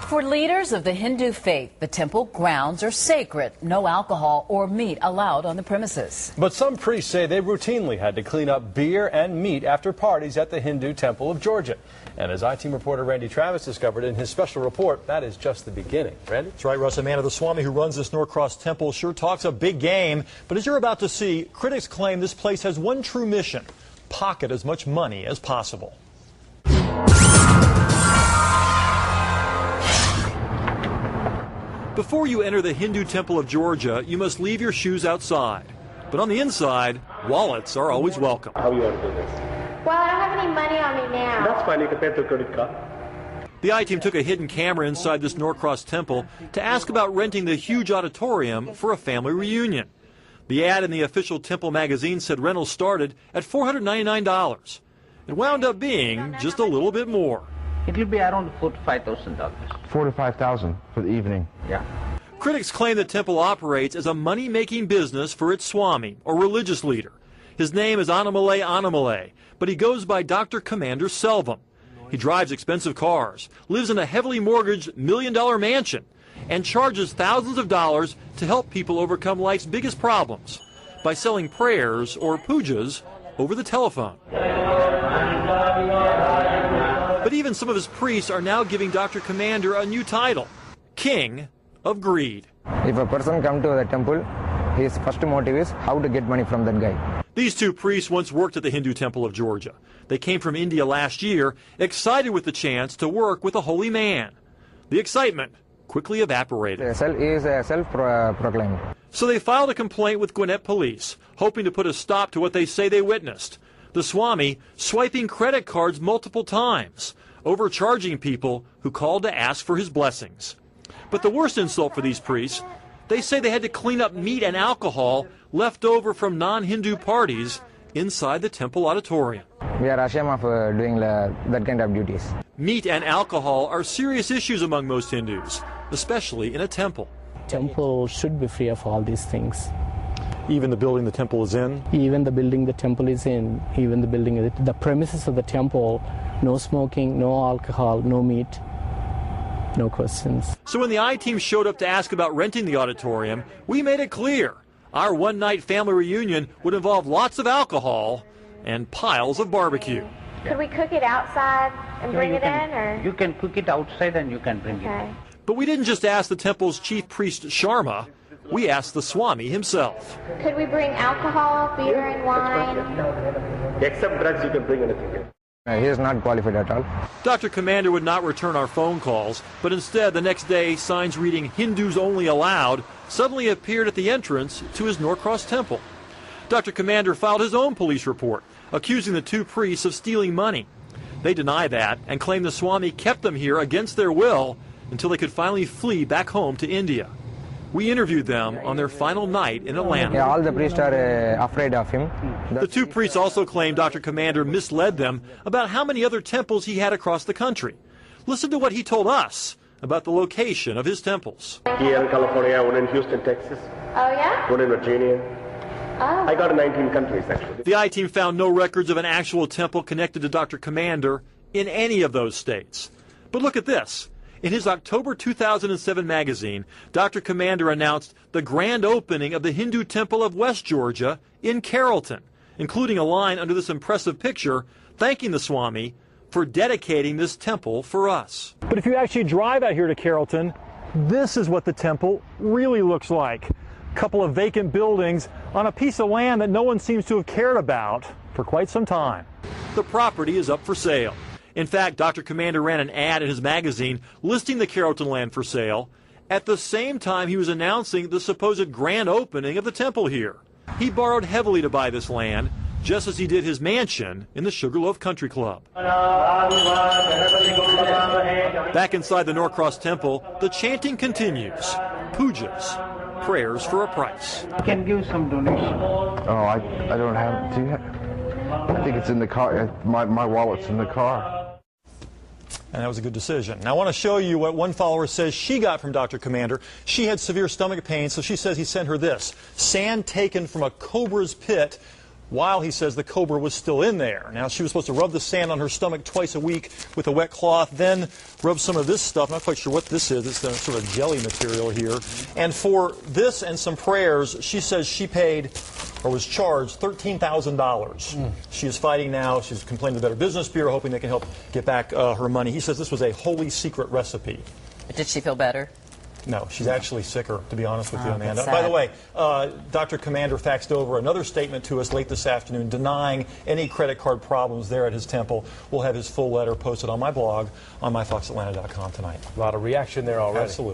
For leaders of the Hindu faith, the temple grounds are sacred. No alcohol or meat allowed on the premises. But some priests say they routinely had to clean up beer and meat after parties at the Hindu Temple of Georgia. And as I-Team reporter Randy Travis discovered in his special report, that is just the beginning. Randy? That's right, Russ. Amanda, the Swami who runs this Norcross temple sure talks a big game. But as you're about to see, critics claim this place has one true mission: pocket as much money as possible. Before you enter the Hindu Temple of Georgia, you must leave your shoes outside. But on the inside, wallets are always welcome. How you want to do this? Well, I don't have any money on me now. That's fine. You can pay with your credit card. The I-Team took a hidden camera inside this Norcross temple to ask about renting the huge auditorium for a family reunion. The ad in the official temple magazine said rentals started at $499. It wound up being just a little bit more. It will be around $4,000 to $5,000. $4,000 to $5,000 for the evening. Yeah. Critics claim the temple operates as a money-making business for its Swami, or religious leader. His name is Annamalai, but he goes by Dr. Commander Selvam. He drives expensive cars, lives in a heavily mortgaged million-dollar mansion, and charges thousands of dollars to help people overcome life's biggest problems by selling prayers or pujas over the telephone. But even some of his priests are now giving Dr. Commander a new title: King of Greed. If a person comes to the temple, his first motive is how to get money from that guy. These two priests once worked at the Hindu Temple of Georgia. They came from India last year, excited with the chance to work with a holy man. The excitement quickly evaporated. He is self-proclaimed. So they filed a complaint with Gwinnett Police, hoping to put a stop to what they say they witnessed: the Swami swiping credit cards multiple times, overcharging people who called to ask for his blessings. But the worst insult for these priests, they say they had to clean up meat and alcohol left over from non-Hindu parties inside the temple auditorium. We are ashamed of doing that kind of duties. Meat and alcohol are serious issues among most Hindus, especially in a temple. Temple should be free of all these things. Even the building the temple is in? Even the building the temple is in, even the building, the premises of the temple, no smoking, no alcohol, no meat, no questions. So when the I-Team showed up to ask about renting the auditorium, we made it clear our one-night family reunion would involve lots of alcohol and piles of barbecue. Could we cook it outside and bring it in, or? You can cook it outside and you can bring Okay. it. But we didn't just ask the temple's chief priest, Sharma. We asked the Swami himself. Could we bring alcohol, beer, and wine? Except drugs, you can bring anything. He is not qualified at all. Dr. Commander would not return our phone calls, but instead the next day signs reading "Hindus Only Allowed" suddenly appeared at the entrance to his Norcross temple. Dr. Commander filed his own police report, accusing the two priests of stealing money. They deny that and claim the Swami kept them here against their will until they could finally flee back home to India. We interviewed them on their final night in Atlanta. Yeah, all the priests are afraid of him. The two priests also claim Dr. Commander misled them about how many other temples he had across the country. Listen to what he told us about the location of his temples. Here in California, one in Houston, Texas. Oh, yeah? One in Virginia. Oh. I got in 19 countries, actually. The I-Team found no records of an actual temple connected to Dr. Commander in any of those states. But look at this. In his October 2007 magazine, Dr. Commander announced the grand opening of the Hindu Temple of West Georgia in Carrollton, including a line under this impressive picture thanking the Swami for dedicating this temple for us. But if you actually drive out here to Carrollton, this is what the temple really looks like. A couple of vacant buildings on a piece of land that no one seems to have cared about for quite some time. The property is up for sale. In fact, Dr. Commander ran an ad in his magazine listing the Carrollton land for sale at the same time he was announcing the supposed grand opening of the temple here. He borrowed heavily to buy this land, just as he did his mansion in the Sugarloaf Country Club. Back inside the Norcross Temple, the chanting continues. Pujas, prayers for a price. You can give some donation. Oh, I don't have. Do you have? I think it's in the car. My wallet's in the car. And that was a good decision. Now I want to show you what one follower says she got from Dr. Commander. She had severe stomach pain, so she says he sent her this: sand taken from a cobra's pit while he says the cobra was still in there. Now, she was supposed to rub the sand on her stomach twice a week with a wet cloth, then rub some of this stuff. I'm not quite sure what this is. It's sort of jelly material here. And for this and some prayers, she says she paid or was charged $13,000. She is fighting now. She's complaining to the Better Business Bureau, hoping they can help get back her money. He says this was a holy secret recipe. Did she feel better? No, she's actually sicker, to be honest with you, Oh, Amanda. that's By the sad. way, Dr. Commander faxed over another statement to us late this afternoon denying any credit card problems there at his temple. We'll have his full letter posted on my blog on myfoxatlanta.com tonight. A lot of reaction there already. Absolutely.